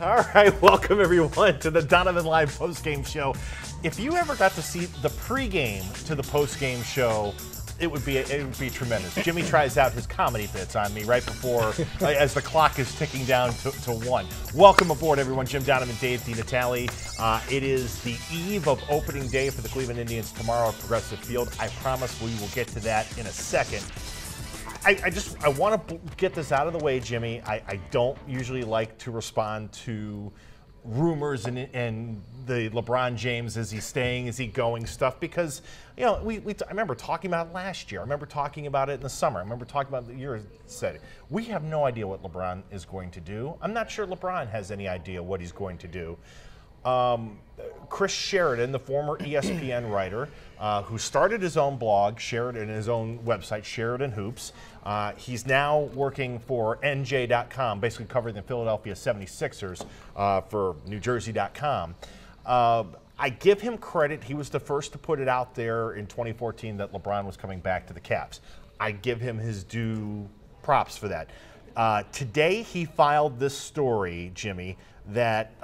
All right, welcome everyone to the Donovan Live Postgame Show. If you ever got to see the pregame to the postgame show, it would be tremendous. Jimmy tries out his comedy bits on me right before, as the clock is ticking down to 1. Welcome aboard, everyone. Jim Donovan, Dave DiNatale. It is the eve of opening day for the Cleveland Indians tomorrow at Progressive Field. I promise we will get to that in a second. I want to get this out of the way, Jimmy. I don't usually like to respond to rumors and the LeBron James, is he staying, is he going stuff, because, you know, I remember talking about it last year. I remember talking about it in the summer. I remember talking about the year said it. We have no idea what LeBron is going to do. I'm not sure LeBron has any idea what he's going to do. Chris Sheridan, the former ESPN writer, who started his own blog, Sheridan, his own website, Sheridan Hoops. He's now working for NJ.com, basically covering the Philadelphia 76ers for NewJersey.com. I give him credit. He was the first to put it out there in 2014 that LeBron was coming back to the Cavs. I give him his due props for that. Today he filed this story, Jimmy, that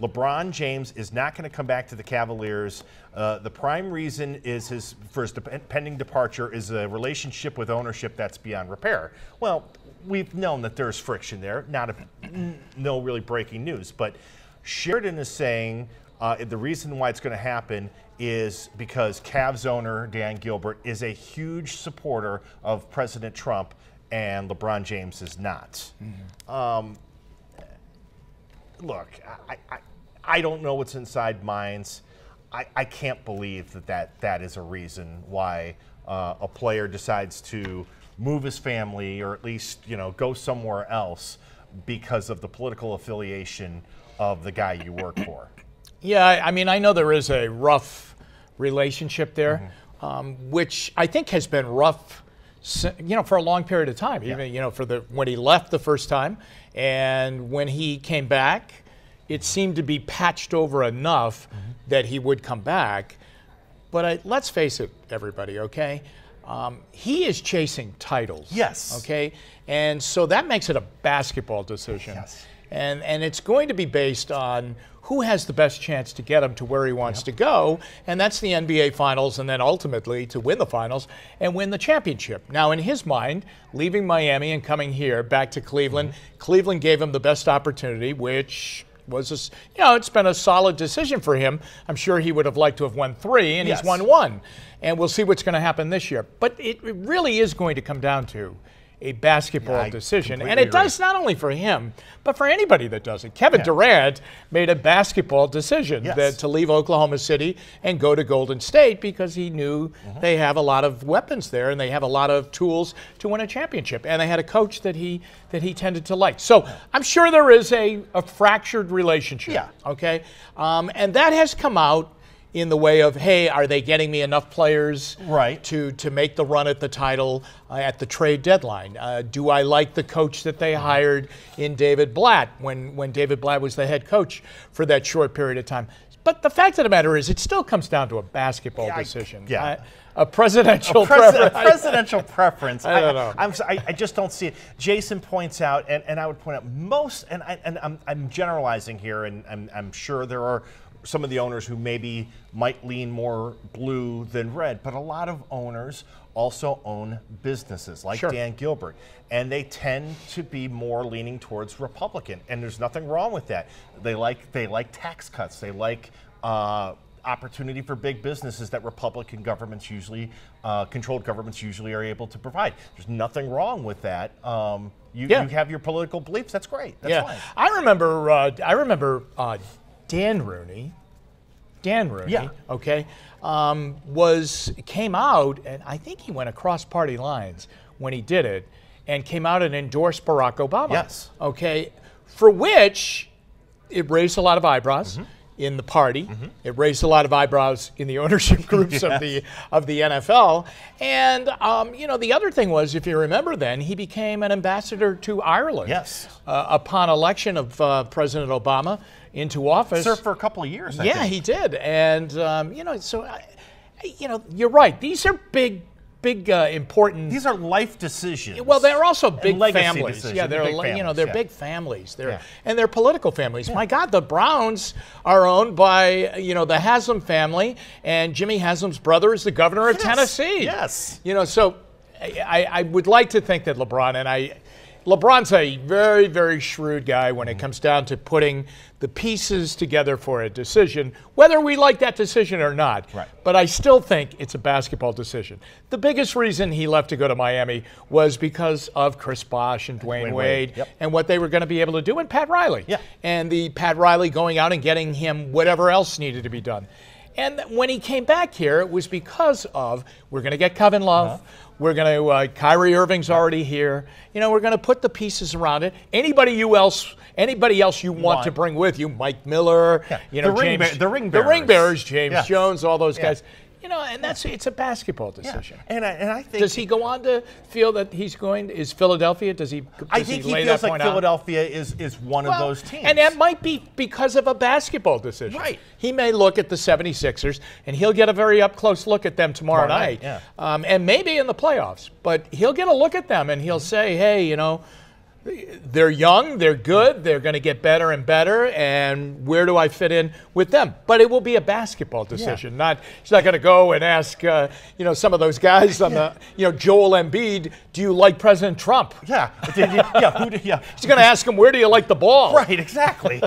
LeBron James is not going to come back to the Cavaliers. The prime reason is for his pending departure is a relationship with ownership that's beyond repair. Well, we've known that there's friction there, no really breaking news, but Sheridan is saying the reason why it's going to happen is because Cavs owner Dan Gilbert is a huge supporter of President Trump and LeBron James is not. Mm-hmm. Look, I don't know what's inside minds. I can't believe that is a reason why a player decides to move his family, or at least, you know, go somewhere else because of the political affiliation of the guy you work for. Yeah, I mean, I know there is a rough relationship there, which I think has been rough, you know, for a long period of time. Even, you know, when he left the first time, and when he came back, it seemed to be patched over enough that he would come back. But let's face it, everybody, okay? He is chasing titles. Yes. Okay? And so that makes it a basketball decision. Yes. And it's going to be based on who has the best chance to get him to where he wants to go, and that's the NBA Finals, and then ultimately to win the Finals and win the championship. Now, in his mind, leaving Miami and coming here back to Cleveland, Cleveland gave him the best opportunity, which was, you know, it's been a solid decision for him. I'm sure he would have liked to have won 3, and he's won 1. And we'll see what's going to happen this year. But it really is going to come down to a basketball decision. And it does not only for him, but for anybody that does it. Kevin Durant made a basketball decision to leave Oklahoma City and go to Golden State because he knew they have a lot of weapons there and they have a lot of tools to win a championship. And they had a coach that he tended to like. So I'm sure there is a fractured relationship. Yeah. Okay? And that has come out in the way of, hey, are they getting me enough players to make the run at the title at the trade deadline? Do I like the coach that they hired in David Blatt when David Blatt was the head coach for that short period of time? But the fact of the matter is, it still comes down to a basketball decision. A presidential preference. A presidential preference. I don't know. I just don't see it. Jason points out, and I would point out most, and I'm generalizing here, and I'm sure there are some of the owners who maybe might lean more blue than red, but a lot of owners also own businesses like Dan Gilbert, and they tend to be more leaning towards Republican, and there's nothing wrong with that. They like tax cuts. They like opportunity for big businesses that Republican governments usually, controlled governments usually are able to provide. There's nothing wrong with that. You have your political beliefs. That's great. That's fine. I remember Dan Rooney, okay, came out, and I think he went across party lines when he did it, and came out and endorsed Barack Obama. Yes. Okay, for which it raised a lot of eyebrows in the party. It raised a lot of eyebrows in the ownership groups of the NFL. And you know, the other thing was, if you remember, then he became an ambassador to Ireland. Yes. Upon election of President Obama into office. Served for a couple of years, I think. He did. And, you know, so, you know, you're right. These are big big important. These are life decisions. Well, they're also big families. Decisions. Yeah, they're big families, they're big families. And they're political families. My God, the Browns are owned by the Haslam family, and Jimmy Haslam's brother is the governor of Tennessee. Yes. So I would like to think that LeBron's a very, very shrewd guy when it comes down to putting the pieces together for a decision, whether we like that decision or not. Right. But I still think it's a basketball decision. The biggest reason he left to go to Miami was because of Chris Bosh and Dwayne Wade. Yep. And what they were going to be able to do, and Pat Riley. Yeah. And the Pat Riley going out and getting him whatever else needed to be done. And when he came back here, it was because of, we're going to get Kevin Love. We're going to, Kyrie Irving's already here. We're going to put the pieces around it. Anybody else you want to bring with you, Mike Miller, the ring bearers, James Jones, all those guys. And it's a basketball decision. Yeah. And I think, does he go on to feel that he's going? Is Philadelphia? I think he feels like Philadelphia is one of those teams. And that might be because of a basketball decision. Right. He may look at the 76ers, and he'll get a very up close look at them tomorrow night. Yeah. And maybe in the playoffs. But he'll get a look at them, and he'll say, hey, they're young, they're good, they're going to get better and better, and where do I fit in with them? But it will be a basketball decision. He's not going to go and ask, some of those guys on the, Joel Embiid, do you like President Trump? Yeah. He's going to ask him, where do you like the ball? Right, exactly.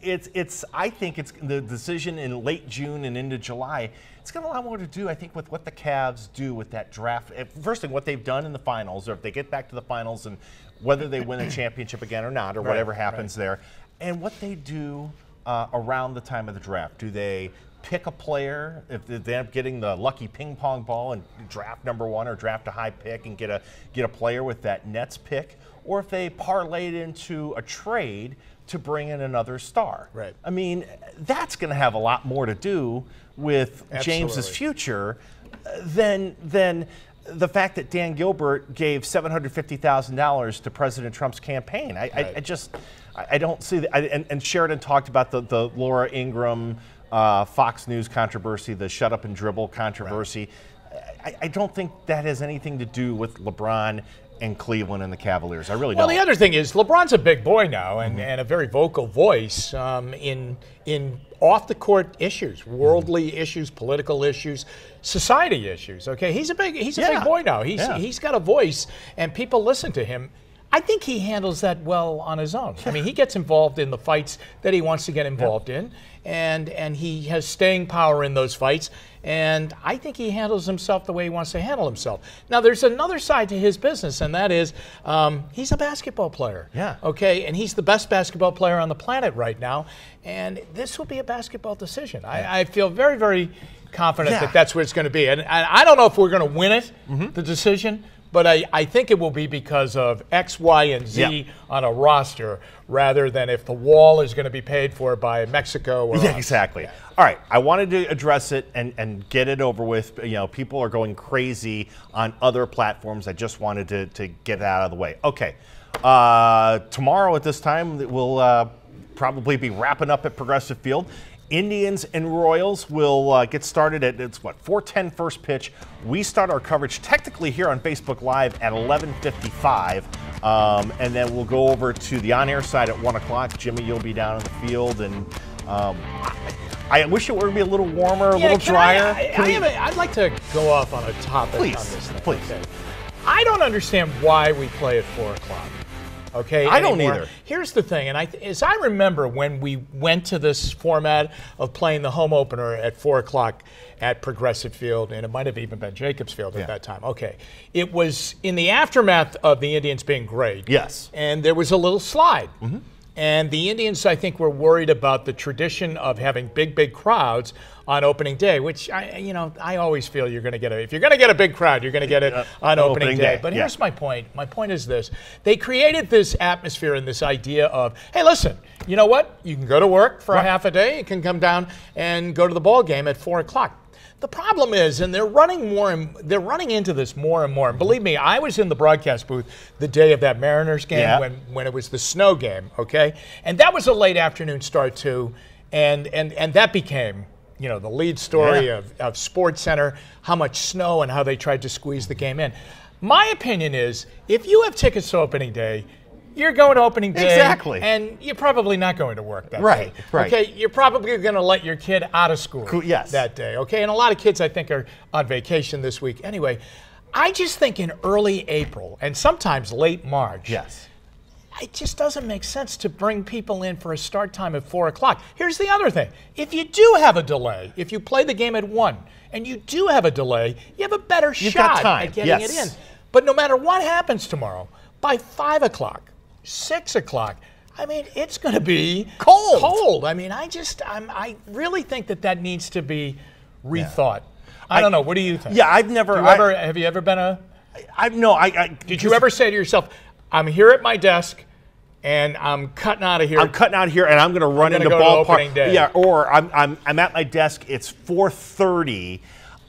It's I think it's the decision in late June and into July. It's got a lot more to do, I think, with what the Cavs do with that draft. First thing, what they've done in the finals, or if they get back to the finals, and whether they win a championship again or not, or whatever happens there, and what they do around the time of the draft. Do they pick a player if they end up getting the lucky ping pong ball and draft number 1, or draft a high pick and get a player with that Nets pick, or if they parlay it into a trade to bring in another star? Right. I mean, that's going to have a lot more to do with James's future than the fact that Dan Gilbert gave $750,000 to President Trump's campaign. I don't see that. And Sheridan talked about the Laura Ingraham Fox News controversy, the shut up and dribble controversy. Right. I don't think that has anything to do with LeBron and Cleveland and the Cavaliers. I really don't. Well, the other thing is LeBron's a big boy now and a very vocal voice in off-the-court issues, worldly issues, political issues, society issues. Okay, he's a big boy now. He's got a voice, and people listen to him. I think he handles that well on his own. I mean, he gets involved in the fights that he wants to get involved in, and he has staying power in those fights. And I think he handles himself the way he wants to handle himself. Now, there's another side to his business, and that is he's a basketball player. Yeah. Okay, and he's the best basketball player on the planet right now. And this will be a basketball decision. I feel very, very confident that that's what it's going to be. And I don't know if we're going to win it, the decision. But I think it will be because of X, Y, and Z on a roster rather than if the wall is going to be paid for by Mexico or exactly. Yeah. All right, I wanted to address it and get it over with. People are going crazy on other platforms. I just wanted to get that out of the way. Okay, tomorrow at this time, we'll probably be wrapping up at Progressive Field. Indians and Royals will get started at, 4:10 first pitch. We start our coverage technically here on Facebook Live at 11:55, and then we'll go over to the on-air side at 1 o'clock. Jimmy, you'll be down in the field, and I wish it were to be a little warmer, a little drier. I'd like to go off on a topic on this thing. Please. Okay. I don't understand why we play at 4 o'clock. Okay, I don't either. Here's the thing, and as I remember when we went to this format of playing the home opener at 4 o'clock at Progressive Field, and it might have even been Jacobs Field at that time. Okay, it was in the aftermath of the Indians being great. Yes. And there was a little slide. And the Indians, I think, were worried about the tradition of having big crowds on opening day, which I always feel you're going to get if you're going to get a big crowd, you're going to get it on opening day. But here's my point. My point is this: they created this atmosphere and this idea of, hey, listen, you know what? You can go to work for a half a day. You can come down and go to the ball game at 4 o'clock. The problem is, and they're running into this more and more. And believe me, I was in the broadcast booth the day of that Mariners game when it was the snow game, okay? And that was a late afternoon start too, and that became the lead story of SportsCenter, how much snow and how they tried to squeeze the game in. My opinion is, if you have tickets to opening day, you're going to opening day, exactly, and you're probably not going to work that day. Right. Okay, you're probably going to let your kid out of school that day. Okay, and a lot of kids, I think, are on vacation this week. Anyway, I just think in early April and sometimes late March. Yes. It just doesn't make sense to bring people in for a start time at 4 o'clock. Here's the other thing. If you do have a delay, if you play the game at 1 and you do have a delay, you have a better shot at getting it in. But no matter what happens tomorrow, by 5 o'clock, 6 o'clock, I mean, it's going to be cold. I mean, I really think that needs to be rethought. I don't know. What do you think? Yeah, I've never. Have you ever been a? Did you ever say to yourself, "I'm here at my desk, and I'm cutting out of here. I'm cutting out here, and I'm going to run into ballpark." Yeah, or I'm at my desk. It's 4:30.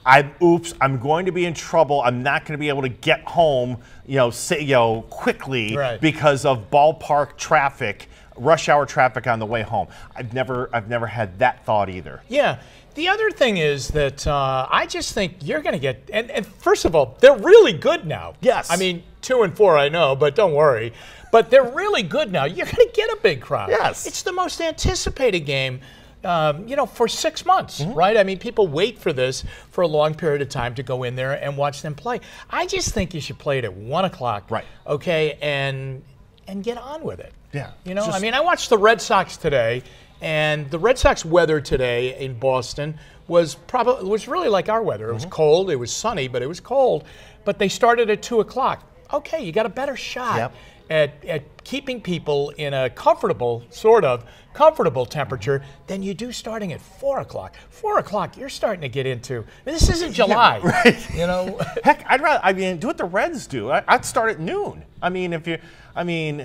I'm going to be in trouble. I'm not going to be able to get home, quickly because of ballpark traffic, rush hour traffic on the way home. I've never had that thought either. Yeah. The other thing is that I just think you're going to get, and first of all, they're really good now. Yes. I mean, 2 and 4, I know, but don't worry. But they're really good now. You're going to get a big crowd. Yes. It's the most anticipated game, for 6 months, right? I mean, people wait for this for a long period of time to go in there and watch them play. I just think you should play it at 1 o'clock. Right. Okay, and get on with it. Yeah. I mean, I watched the Red Sox today. And the Red Sox weather today in Boston was really like our weather. It was cold, it was sunny, but it was cold. But they started at 2 o'clock. Okay, you got a better shot at keeping people in a comfortable temperature than you do starting at 4 o'clock. 4 o'clock, you're starting to get into. This isn't July, right? Heck, do what the Reds do. I'd start at noon. I mean,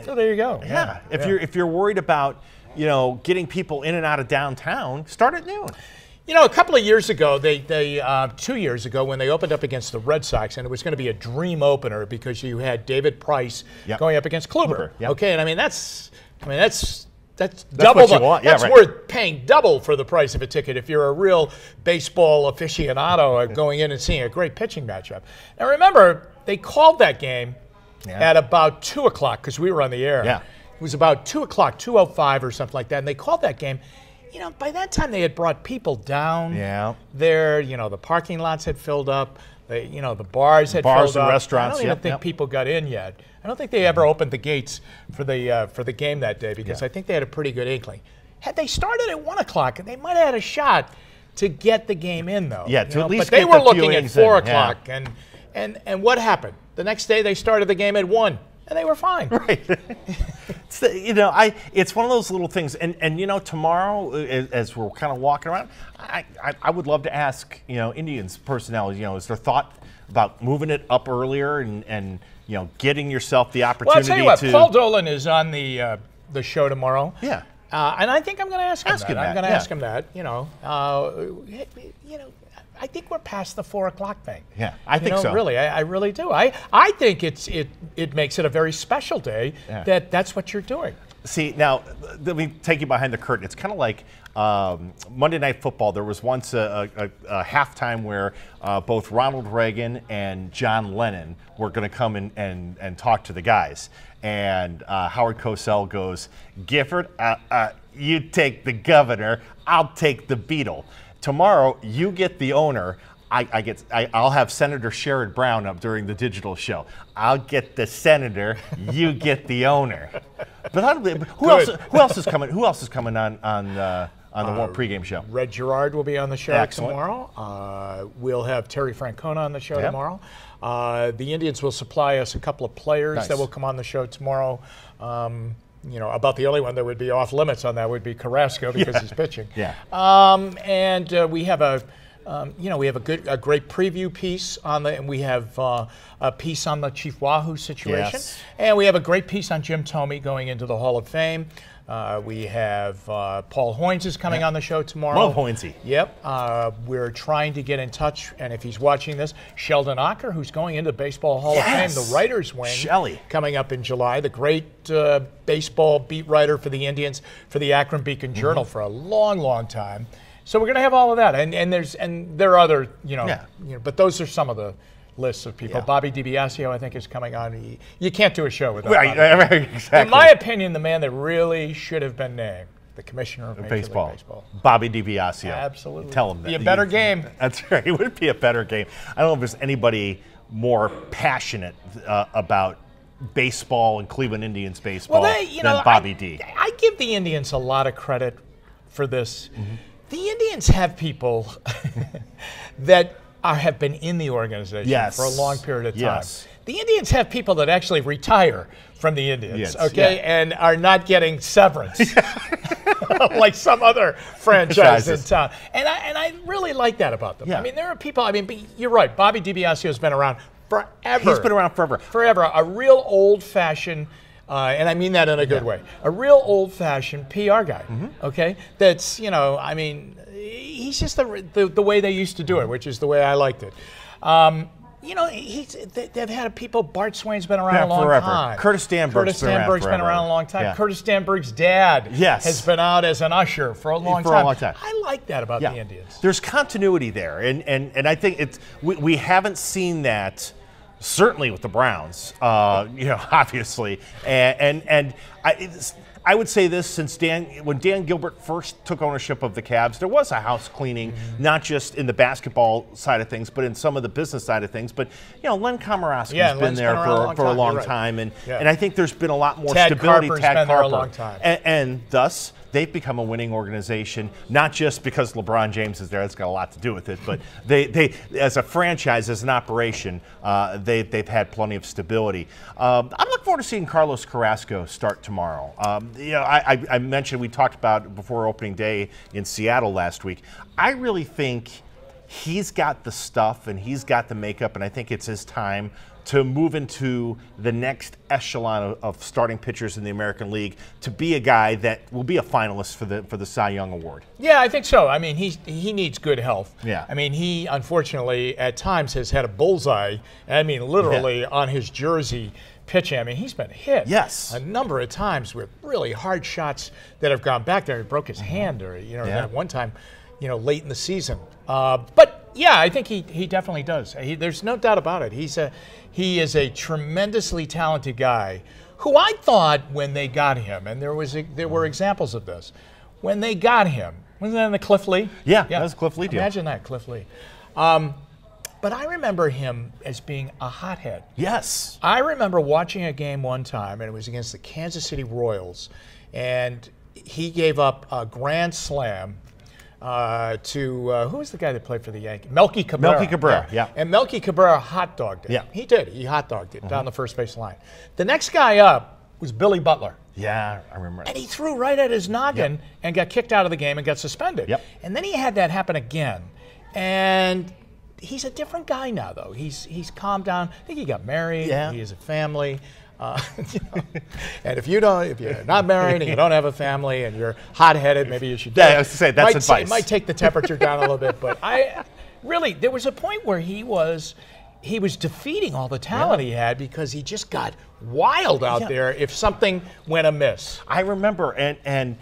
so there you go. Yeah. If you're worried about getting people in and out of downtown, start at noon. A couple of years ago, 2 years ago, when they opened up against the Red Sox, and it was going to be a dream opener because you had David Price going up against Kluber. Okay, and I mean that's double. What you want. That's worth paying double for the price of a ticket if you're a real baseball aficionado going in and seeing a great pitching matchup. Now remember, they called that game at about 2 o'clock because we were on the air. Yeah. It was about 2 o'clock, 2:05 or something like that, and they called that game. By that time they had brought people down there. The parking lots had filled up. The bars had filled up. Bars and restaurants. I don't even think people got in yet. I don't think they ever opened the gates for the game that day because I think they had a pretty good inkling. Had they started at 1 o'clock, they might have had a shot to get the game in, though. Yeah, at least but they were looking at 4 o'clock, and what happened? The next day they started the game at 1. And they were fine. Right. It's one of those little things. And tomorrow, as we're kind of walking around, I would love to ask, Indians personnel, is there thought about moving it up earlier and getting yourself the opportunity to... Well, I'll tell you what, Paul Dolan is on the show tomorrow. Yeah. And I think I'm going to ask him that. I'm going to ask him that, I think we're past the 4 o'clock thing. Yeah, I think so. Really, I really do. I think it makes it a very special day that's what you're doing. See, now, let me take you behind the curtain. It's kind of like Monday Night Football. There was once a halftime where both Ronald Reagan and John Lennon were going to come in and talk to the guys. And Howard Cosell goes, Gifford, you take the governor, I'll take the Beatle. Tomorrow, you get the owner. I'll have Senator Sherrod Brown up during the digital show. I'll get the senator. You get the owner. But who else is coming? Who else is coming on the Warm pregame show? Red Gerard will be on the show tomorrow. We'll have Terry Francona on the show tomorrow. The Indians will supply us a couple of players that will come on the show tomorrow. About the only one that would be off limits on that would be Carrasco because he's pitching. Yeah. And we have a great preview piece on and we have a piece on the Chief Wahoo situation, and we have a great piece on Jim Thome going into the Hall of Fame. We have Paul Hoynes is coming on the show tomorrow. Love Hoynesy. Yep. We're trying to get in touch, and if he's watching this, Sheldon Ocker, who's going into the Baseball Hall of Fame, the writers' wing, Shelley, coming up in July. The great baseball beat writer for the Indians for the Akron Beacon Journal for a long, long time. So we're going to have all of that, and there are other, Yeah. but those are some of the lists of people. Yeah. Bobby DiBiasio, I think, is coming on. You can't do a show without Right, Bobby. exactly. In my opinion, the man that really should have been named, the commissioner of Major League Baseball. Bobby DiBiasio. Absolutely. Tell him that. Be a better game. That's right. It would be a better game. I don't know if there's anybody more passionate about baseball and Cleveland Indians baseball than Bobby D. I give the Indians a lot of credit for this. Mm-hmm. The Indians have people that have been in the organization for a long period of time. Yes. The Indians have people that actually retire from the Indians, yes. and are not getting severance like some other franchise in town. And I really like that about them. Yeah. I mean, there are people. I mean, you're right. Bobby DiBiasio has been around forever. He's been around forever. Forever. A real old-fashioned. And I mean that in a good way. A real old-fashioned PR guy, okay? That's, I mean, he's just the way they used to do it, which is the way I liked it. They've had people. Bart Swain's been around a long time. Curtis Stanberg's been around a long time. Yeah. Curtis Stanberg's dad has been out as an usher for a long time. I like that about the Indians. There's continuity there, and I think we haven't seen that. Certainly with the Browns, obviously, and I would say this: when Dan Gilbert first took ownership of the Cavs, there was a house cleaning, not just in the basketball side of things, but in some of the business side of things. But Len Komoroski's been there for a long time, and I think there's been a lot more stability. Tad Carper, a long time, and thus they've become a winning organization, not just because LeBron James is there. That's got a lot to do with it, but they as a franchise, as an operation, they've had plenty of stability. I'm looking forward to seeing Carlos Carrasco start tomorrow. I mentioned, we talked about before opening day in Seattle last week. I really think he's got the stuff and he's got the makeup, and I think it's his time to move into the next echelon of starting pitchers in the American League, to be a guy that will be a finalist for the Cy Young Award. Yeah, I think so. I mean, he needs good health. Yeah. I mean, he unfortunately at times has had a bullseye. I mean, literally on his jersey pitching. I mean, he's been hit a number of times with really hard shots that have gone back there. He broke his hand, or at one time, late in the season. But yeah, I think he definitely does. There's no doubt about it. He is a tremendously talented guy who I thought when they got him, and there were examples of this, when they got him, wasn't that in the Cliff Lee? Yeah, that was Cliff Lee deal. Imagine that, Cliff Lee. But I remember him as being a hothead. Yes. I remember watching a game one time, and it was against the Kansas City Royals, and he gave up a grand slam to who was the guy that played for the Yankees? Melky Cabrera. Melky Cabrera, yeah. And Melky Cabrera hot dogged it. Yeah. He did. He hot dogged it down the first base line. The next guy up was Billy Butler. Yeah, I remember. And he threw right at his noggin and got kicked out of the game and got suspended. Yep. And then he had that happen again. And he's a different guy now, though. He's calmed down. I think he got married. Yeah. He has a family. And if you're not married and you don't have a family and you're hot-headed, maybe you should. Yeah, I was to say that's advice. It might take the temperature down a little bit, but there was a point where he was defeating all the talent he had because he just got wild out there if something went amiss. I remember, and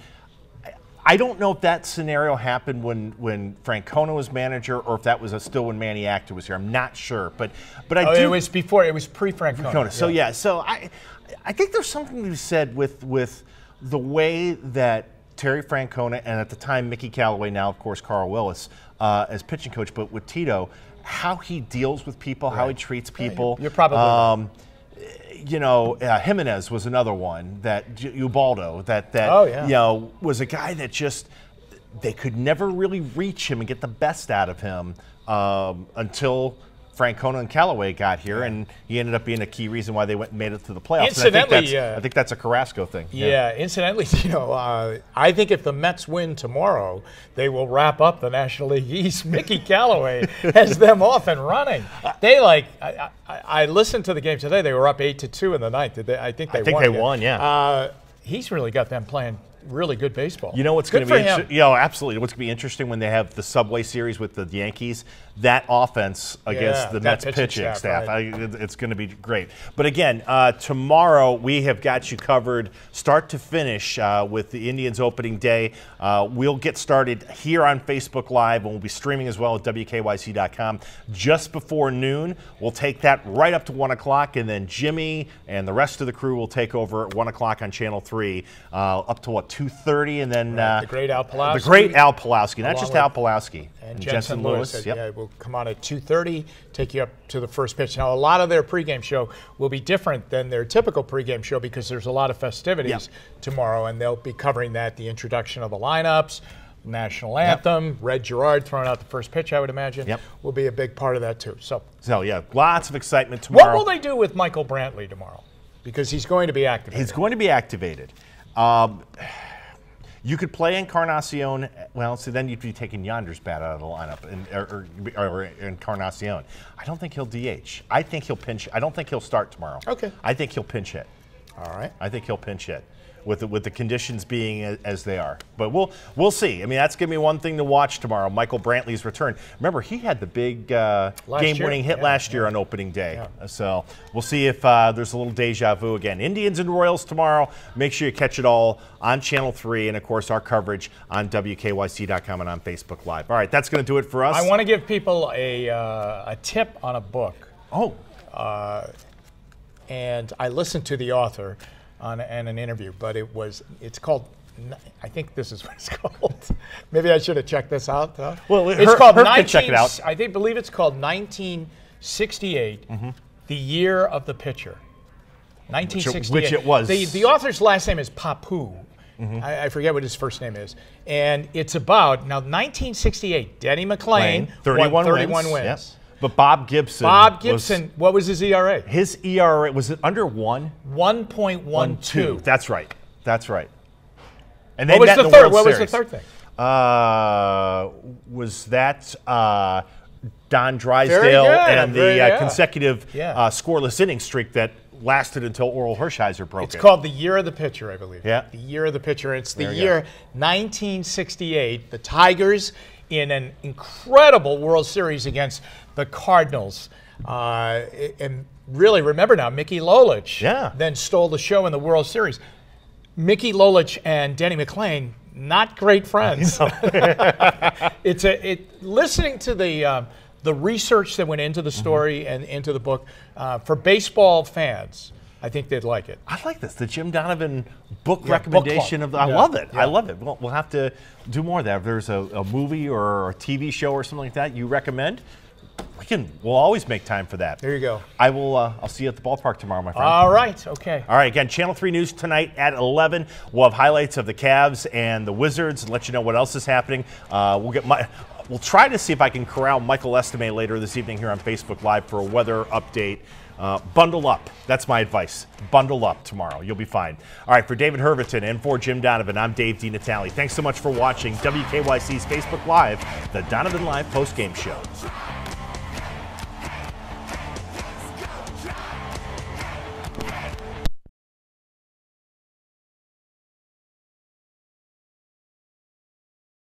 I don't know if that scenario happened when Francona was manager, or if that was still when Manny Acta was here. I'm not sure, but I do. It was before. It was pre-Francona. So so I think there's something to be said with the way that Terry Francona, and at the time Mickey Callaway, now of course Carl Willis, as pitching coach, but with Tito, how he deals with people, how he treats people. You're probably right. Jimenez was another one, that Ubaldo, that was a guy that just, they could never really reach him and get the best out of him until Francona and Callaway got here, and he ended up being a key reason why they made it to the playoffs. Incidentally, I think that's a Carrasco thing. Incidentally, I think if the Mets win tomorrow, they will wrap up the National League East. Mickey Callaway has them off and running. I listened to the game today. They were up 8-2 in the ninth. I think they won. Yeah. He's really got them playing really good baseball. You know what's going to Good be for him. interesting? You know, absolutely. What's going to be interesting when they have the Subway Series with the Yankees, that offense against the Mets pitching staff. right. It's going to be great. But again, tomorrow we have got you covered start to finish with the Indians opening day. We'll get started here on Facebook Live, and we'll be streaming as well at WKYC.com just before noon. We'll take that right up to 1 o'clock, and then Jimmy and the rest of the crew will take over at 1 o'clock on Channel 3 up to, 2:30, and then the great Al Pawlowski. The great Al Pawlowski, not just Al Pawlowski. And Jensen Lewis. Yep. Will come on at 2:30, take you up to the first pitch. Now, a lot of their pregame show will be different than their typical pregame show because there's a lot of festivities tomorrow, and they'll be covering that, the introduction of the lineups, national anthem, Red Gerard throwing out the first pitch, I would imagine, will be a big part of that too. So yeah, lots of excitement tomorrow. What will they do with Michael Brantley tomorrow? Because he's going to be activated. He's going to be activated. You could play Encarnacion. Well, so then you'd be taking Yonder's bat out of the lineup, or Encarnacion. I don't think he'll DH. I think he'll pinch. I don't think he'll start tomorrow. Okay. I think he'll pinch hit. All right. I think he'll pinch hit, with the conditions being as they are. But we'll see. I mean, that's gonna be one thing to watch tomorrow. Michael Brantley's return. Remember, he had the big game-winning hit last year on opening day. So we'll see if there's a little deja vu again. Indians and Royals tomorrow. Make sure you catch it all on Channel 3, and of course our coverage on WKYC.com and on Facebook Live. All right, that's gonna do it for us. I want to give people a tip on a book. Oh. And I listened to the author on an interview, but it's called, I think this is what it's called. Maybe I should have checked this out. Well, it's called check it out. I believe it's called 1968, The Year of the Pitcher. 1968. Which it was. The author's last name is Papu. I forget what his first name is. And it's about, now 1968, Denny McLain, 31 wins. Yep. But Bob Gibson. What was his ERA? His ERA, was it under 1? 1.12. That's right. And what was the third? What was the third thing? Was that Don Drysdale and the consecutive scoreless inning streak that lasted until Oral Hershiser broke it. It's called The Year of the Pitcher, I believe. Yeah. The Year of the Pitcher. It's the year 1968. The Tigers in an incredible World Series against the Cardinals. And really, remember now, Mickey Lolich then stole the show in the World Series. Mickey Lolich and Denny McLain, not great friends. Listening to the research that went into the story and into the book, for baseball fans, I think they'd like it. I like this. The Jim Donovan book recommendation book I love it. I love it. We'll have to do more of that. If there's a movie or a TV show or something like that you recommend, we'll always make time for that. There you go. I'll see you at the ballpark tomorrow, my friend. All right. Okay. All right. Again, Channel 3 News tonight at 11. We'll have highlights of the Cavs and the Wizards and let you know what else is happening. We'll try to see if I can corral Michael Estime later this evening here on Facebook Live for a weather update. Bundle up. That's my advice. Bundle up tomorrow. You'll be fine. All right, for David Herviton and for Jim Donovan, I'm Dave DiNatale. Thanks so much for watching WKYC's Facebook Live, the Donovan Live Postgame Show.